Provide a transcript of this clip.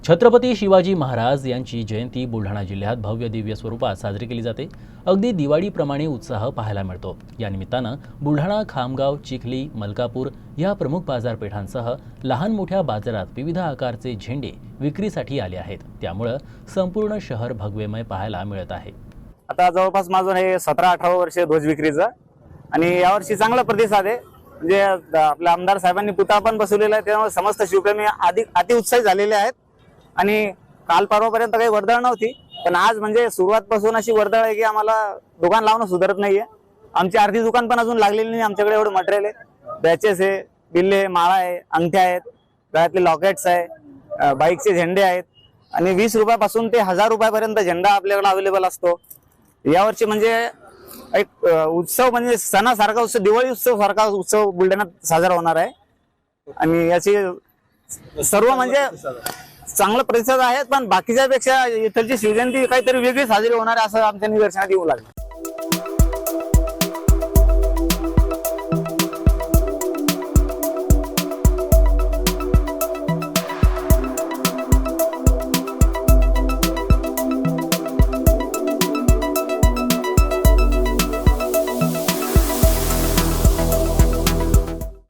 छत्रपती शिवाजी महाराज यांची जयंती बुलढाणा जिल्ह्यात भव्य दिव्य स्वरूपात साजरी केली जाते। अगदी दिवाळीप्रमाणे उत्साह पाहायला मिळतो। या निमित्तानं बुलढाणा, खामगाव, चिखली, मलकापूर या प्रमुख बाजारपेठांसह लहान मोठ्या बाजारात विविध आकारचे झेंडे विक्रीसाठी आले आहेत। त्यामुळे संपूर्ण शहर भगवेमय पाहायला मिळत आहे। आता जवळपास माझं हे 17-18 वर्ष ध्वज विक्रीचं आणि यावर्षी चांगला प्रतिसाद आहे। म्हणजे आपल्या आमदार साहेबांनी पुतळा पण बसवलेला आहे, त्यामुळे समस्त शिवप्रेमी अति उत्साही झालेले आहेत। आणि काल परवापर्यंत काही वर्दळ नव्हती, पण आज म्हणजे सुरुवातपासून अशी वर्दळ आहे की आम्हाला दुकान लावणं सुधारत नाहीये। आमची अर्धी दुकान पण अजून लागलेली नाही। आमच्याकडे एवढं मटेरियल आहे, बॅचेस आहे, बिल्ले, माळा आहे, अंगठ्या आहेत, गळ्यातले लॉकेट्स आहे, बाईकचे झेंडे आहेत आणि 20 रुपयापासून ते 1000 रुपयापर्यंत झेंडा आपल्याकडे अवेलेबल असतो। यावर्षी म्हणजे एक उत्सव, म्हणजे सणासारखा उत्सव, दिवाळी उत्सव सारखा उत्सव बुलढाण्यात साजरा होणार आहे। आणि याची सर्व म्हणजे चांगला प्रतिसाद आहे, पण बाकीच्या पेक्षा इथलची शिवजयंती काहीतरी वेगळी साजरी होणार आहे असं आमच्या निदर्शनात येऊ लागलं।